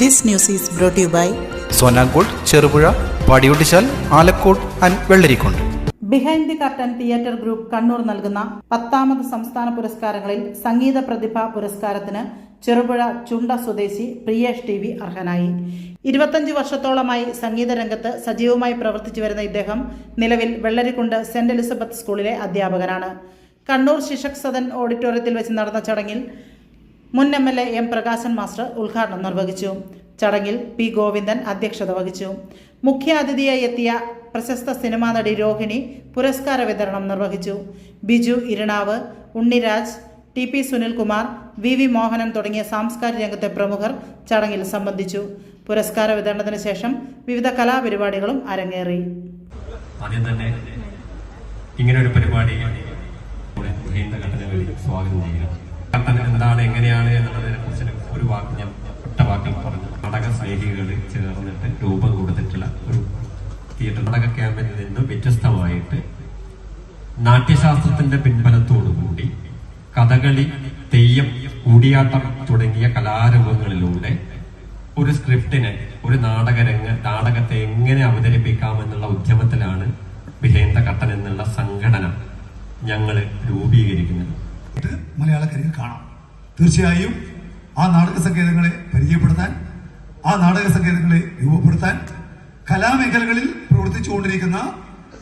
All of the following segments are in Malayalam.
This news is brought to you by Sonankode, Cherupuzha, Padiyottuchal, Alakode and Vellarikundu. Behind the curtain theatre group Kannur നൽകുന്ന 10ാമത് സംസ്ഥാന പുരസ്കാരങ്ങളിൽ സംഗീത പ്രതിഭാ പുരസ്കാരത്തിന് ചെറുപുഴ ചുണ്ട സ്വദേശി പ്രിയേഷ് ടി വി അർഹനായി. 25 വർഷത്തോളമായി സംഗീത രംഗത്ത് സജീവമായി പ്രവർത്തിച്ചു വരുന്ന ഇദ്ദേഹം നിലവിൽ വെള്ളരിക്കുണ്ട് സെന്റ് എലിസബത്ത് സ്കൂളിലെ അധ്യാപകനാണ്. കണ്ണൂർ ശിക്ഷക് സദൻ ഓഡിറ്റോറിയത്തിൽ വെച്ച് നടന്ന ചടങ്ങിൽ മുൻ MLA M പ്രകാശൻ മാസ്റ്റർ ഉദ്ഘാടനം നിർവഹിച്ചു. ചടങ്ങിൽ P ഗോവിന്ദൻ അധ്യക്ഷത വഹിച്ചു. മുഖ്യാതിഥിയായി എത്തിയ പ്രശസ്ത സിനിമാ നടി രോഹിണി പുരസ്കാര വിതരണം നിർവഹിച്ചു. ബിജു ഇരണാവ്, ഉണ്ണിരാജ്, TP സുനിൽകുമാർ, VV മോഹനൻ തുടങ്ങിയ സാംസ്കാരിക രംഗത്തെ പ്രമുഖർ ചടങ്ങിൽ സംബന്ധിച്ചു. പുരസ്കാര വിതരണത്തിന് ശേഷം വിവിധ കലാപരിപാടികളും അരങ്ങേറി. ആദ്യം തന്നെ ഇങ്ങനെ ഒരു പരിപാടി സ്വാഗതം ചെയ്യുക. കട്ടൻ എന്താണ്, എങ്ങനെയാണ് എന്നുള്ളതിനെ കുറിച്ച് ഒരു വാക്ക് ഞാൻ ഒറ്റ വാക്കിൽ പറഞ്ഞു. നാടക സ്നേഹികൾ ചേർന്നിട്ട് രൂപം കൊടുത്തിട്ടുള്ള ഒരു തിയേറ്റർ നാടക ക്യാമ്പിൽ നിന്ന് വ്യത്യസ്തമായിട്ട് നാട്യശാസ്ത്രത്തിന്റെ പിൻബലത്തോടുകൂടി കഥകളി, തെയ്യം, കൂടിയാട്ടം തുടങ്ങിയ കലാരൂപങ്ങളിലൂടെ ഒരു സ്ക്രിപ്റ്റിനെ, ഒരു നാടകത്തെ എങ്ങനെ അവതരിപ്പിക്കാമെന്നുള്ള ഉദ്യമത്തിലാണ് ബിഹൈൻഡ് ദി കർട്ടൻ എന്നുള്ള സംഘടന ഞങ്ങൾ രൂപീകരിക്കുന്നത്. മലയാളക്കരയിൽ കാണാം. തീർച്ചയായും ആ നാടക സങ്കേതങ്ങളെ പരിചയപ്പെടുത്താൻ, ആ നാടക സങ്കേതങ്ങളെ രൂപപ്പെടുത്താൻ, കലാമേഖലകളിൽ പ്രവർത്തിച്ചുകൊണ്ടിരിക്കുന്ന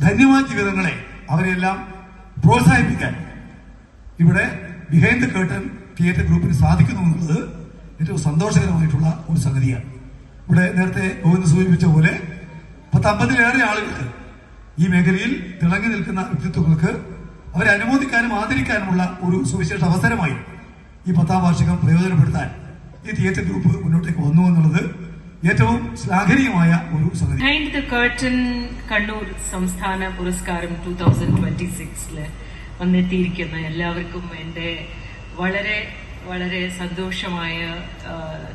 ധന്യമായ ജീവിതങ്ങളെ അവരെല്ലാം പ്രോത്സാഹിപ്പിക്കാൻ ഇവിടെ ബിഹൈൻഡ് ദി കർട്ടൻ തിയേറ്റർ ഗ്രൂപ്പിന് സാധിക്കുന്നു എന്നുള്ളത് ഏറ്റവും സന്തോഷകരമായിട്ടുള്ള ഒരു സംഗതിയാണ്. ഇവിടെ നേരത്തെ ഗോവിന്ദ് സൂചിപ്പിച്ച പോലെ 50-ലേറെ ആളുകൾക്ക് ഈ മേഖലയിൽ തിളങ്ങി നിൽക്കുന്ന വ്യക്തിത്വങ്ങൾക്ക് അവരെ അനുമോദിക്കാനും ആദരിക്കാനുമുള്ള ഒരു സുവിശേഷ അവസരമായി ഈ 10ാം വാർഷികം പ്രയോജനപ്പെടുത്താൻ ഈ തിയേറ്റർ ഗ്രൂപ്പ് മുന്നോട്ടേക്ക് വന്നു എന്നുള്ളത് ഏറ്റവും ശ്ലാഘനീയമായ ഒരു സംഗതി. ബിഹൈൻഡ് ദി കർട്ടൻ കണ്ണൂർ സംസ്ഥാന പുരസ്കാരം 2026 വന്നെത്തിയിരിക്കുന്ന എല്ലാവർക്കും എന്റെ വളരെ വളരെ സന്തോഷമായ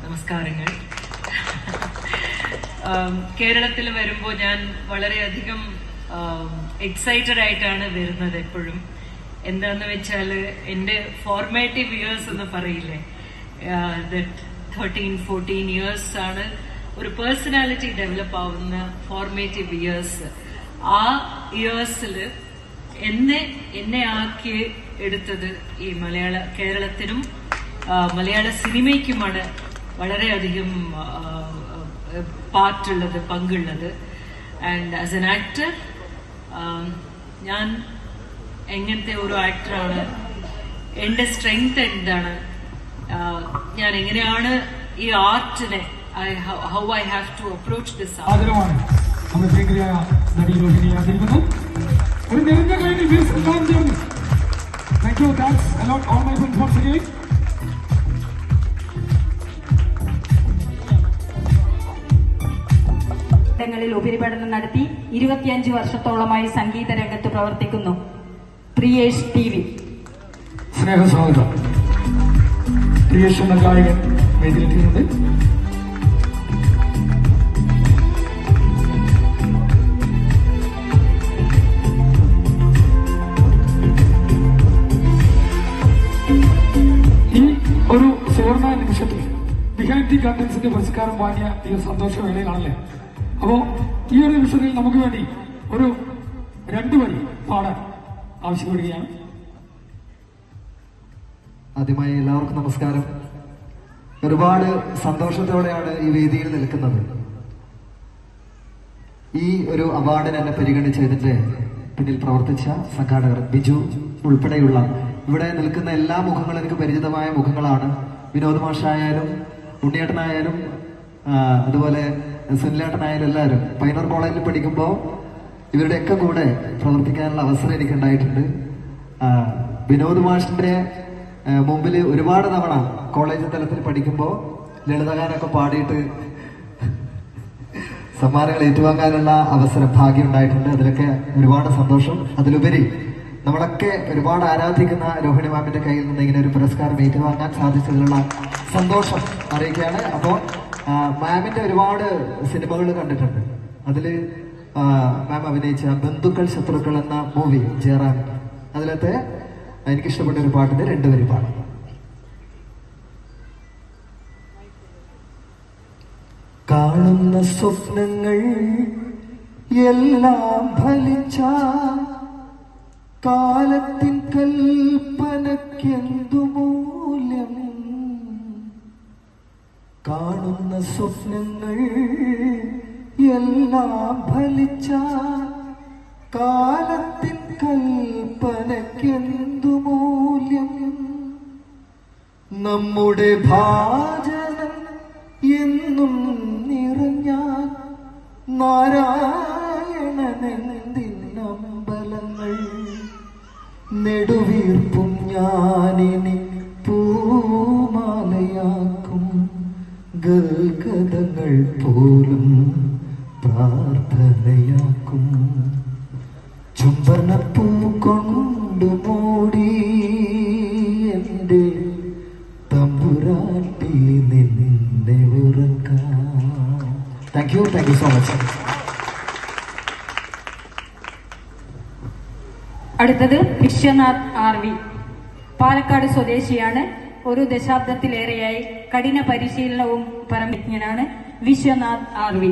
നമസ്കാരങ്ങൾ. കേരളത്തിൽ വരുമ്പോൾ ഞാൻ വളരെയധികം എക്സൈറ്റഡ് ആയിട്ടാണ് വരുന്നത്. എപ്പോഴും എന്താന്ന് വെച്ചാൽ എൻ്റെ ഫോർമാറ്റീവ് ഇയേഴ്സ് എന്ന് പറയില്ലേ, 13-14 ഇയേഴ്സ് ആണ് ഒരു പേഴ്സണാലിറ്റി ഡെവലപ്പ് ആവുന്ന ഫോർമാറ്റീവ് ഇയേഴ്സ്. ആ ഇയേഴ്സിൽ എന്നെ ആക്കി എടുത്തത് ഈ കേരളത്തിനും മലയാള സിനിമയ്ക്കുമാണ് വളരെയധികം പാർട്ടുള്ളത്, പങ്കുള്ളത്. ആൻഡ് ആസ് എൻ ആക്ടർ ഞാൻ എങ്ങനത്തെ ഒരു ആക്ടറാണ്, എൻ്റെ സ്ട്രെങ്ത് എന്താണ്, ഞാൻ എങ്ങനെയാണ് ഈ ആർട്ടിനെ how I have to approach this. ആദരവാണ് നമ്മുടെ പ്രിയങ്കരായ നടി രോഹിണി ആദരിക്കുന്നു. ഒരു നിറഞ്ഞ കൈയിൽ thank you. Thanks a lot all my friends once again. ങ്ങളിൽ ഉപരിപഠനം നടത്തി 25 വർഷത്തോളമായി സംഗീത രംഗത്ത് പ്രവർത്തിക്കുന്നു പ്രിയേഷ് ടി വി. സ്നേഹസ്വാഗതം. പ്രിയേഷ് എന്ന ഗായകൻ വേദിയിലെത്തിയിട്ടുണ്ട്. ഈ ഒരു സുവർണ നിമിഷത്തിൽ ബിഹൈൻഡ് ദി കർട്ടൻസിന്റെ പുരസ്കാരം വാങ്ങിയ ഈ ഒരു സന്തോഷ വേളയിലാണല്ലേ. അപ്പോ ഈ ഒരു നിമിഷത്തിൽ നമുക്ക് വേണ്ടി ഒരു 2 വരി പാടാൻ ആവശ്യപ്പെടുകയാണ്. ആദ്യമായി എല്ലാവർക്കും നമസ്കാരം. ഒരുപാട് സന്തോഷത്തോടെയാണ് ഈ വേദിയിൽ നിൽക്കുന്നത്. ഈ ഒരു അവാർഡിന് എന്നെ പരിഗണിച്ചതിന്റെ പിന്നിൽ പ്രവർത്തിച്ച സംഘാടകർ ബിജു ഉൾപ്പെടെയുള്ള ഇവിടെ നിൽക്കുന്ന എല്ലാ മുഖങ്ങളും എനിക്ക് പരിചിതമായ മുഖങ്ങളാണ്. വിനോദ് മാഷായാലും ഉണ്ണിയേട്ടനായാലും അതുപോലെ സുനിലേട്ടനായാലും എല്ലാവരും പൈനർ കോളേജിൽ പഠിക്കുമ്പോൾ ഇവരുടെയൊക്കെ കൂടെ പ്രവർത്തിക്കാനുള്ള അവസരം എനിക്ക് ഉണ്ടായിട്ടുണ്ട്. വിനോദ് മാഷിന്റെ മുമ്പിൽ ഒരുപാട് തവണ കോളേജ് തലത്തിൽ പഠിക്കുമ്പോൾ ലളിതഗാനമൊക്കെ പാടിയിട്ട് സമ്മാനങ്ങൾ ഏറ്റുവാങ്ങാനുള്ള അവസരം, ഭാഗ്യം ഉണ്ടായിട്ടുണ്ട്. അതിലൊക്കെ ഒരുപാട് സന്തോഷം. അതിലുപരി നമ്മളൊക്കെ ഒരുപാട് ആരാധിക്കുന്ന രോഹിണി മാമിന്റെ കയ്യിൽ നിന്ന് ഇങ്ങനെ ഒരു പുരസ്കാരം ഏറ്റുവാങ്ങാൻ സാധിച്ചതിലുള്ള സന്തോഷം അറിയിക്കുകയാണ്. അപ്പോൾ മാമിന്റെ ഒരുപാട് സിനിമകൾ കണ്ടിട്ടുണ്ട്. അതിൽ മാം അഭിനയിച്ച ബന്ധുക്കൾ ശത്രുക്കൾ എന്ന മൂവി ജയറാം, അതിലത്തെ എനിക്കിഷ്ടപ്പെട്ട ഒരു പാട്ടിന്റെ 2 വരി പാടാം. കാണുന്ന സ്വപ്നങ്ങൾ എല്ലാം ഫലിച്ച കാലത്തിൻ കൽപ്പനയ്ക്കെന്തു മൂല്യം? കാണുന്ന സ്വപ്നങ്ങൾ എല്ലാം ഫലിച്ച കാലത്തിൻ കൽപ്പനയ്ക്കെന്തു മൂല്യം? നമ്മുടെ ഭാജനം എന്നും നിറഞ്ഞാൽ നാരായണനെന്തിനമ്പലങ്ങൾ? നെടുവീർപ്പും ഞാനിനി പൂമാലയാക്കും, ഗൽഗതങ്ങൾ പോലും പ്രാർത്ഥനയാക്കും. ചുംബനപ്പൂ കൊണ്ടു മൂടി എൻ്റെ തമ്പുരാട്ടി നിന്നെ ഉറക്കാം. Thank you so much. അടുത്തത് വിശ്വനാഥ് RV, പാലക്കാട് സ്വദേശിയാണ്. ഒരു ദശാബ്ദത്തിലേറെയായി കഠിന പരിശീലനവും പരമജ്ഞനാണ് വിശ്വനാഥ് RV.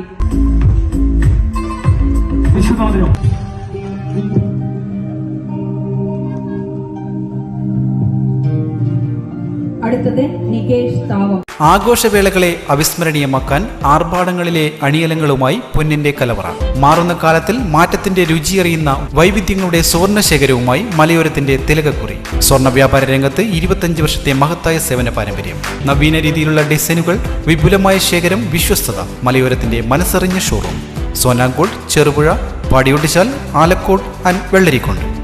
വിശ്വനാഥനോ? അടുത്തത് നികേഷ് താവം. ആഘോഷവേളകളെ അവിസ്മരണീയമാക്കാൻ ആർഭാടങ്ങളിലെ അണിയലങ്ങളുമായി പൊന്നിന്റെ കലവറ. മാറുന്ന കാലത്തിൽ മാറ്റത്തിന്റെ രുചിയറിയുന്ന വൈവിധ്യങ്ങളുടെ സ്വർണ്ണശേഖരവുമായി മലയോരത്തിന്റെ തിലകക്കുറി. സ്വർണ്ണ വ്യാപാര രംഗത്ത് 25 വർഷത്തെ മഹത്തായ സേവന പാരമ്പര്യം. നവീന രീതിയിലുള്ള ഡിസൈനുകൾ, വിപുലമായ ശേഖരം, വിശ്വസ്തത. മലയോരത്തിന്റെ മനസ്സറിഞ്ഞ ഷോറൂം. സോനാങ്കോട്, ചെറുപുഴ, പാടിയൊട്ടിച്ചാൽ, ആലക്കോട് ആൻഡ് വെള്ളരിക്കുണ്ട്.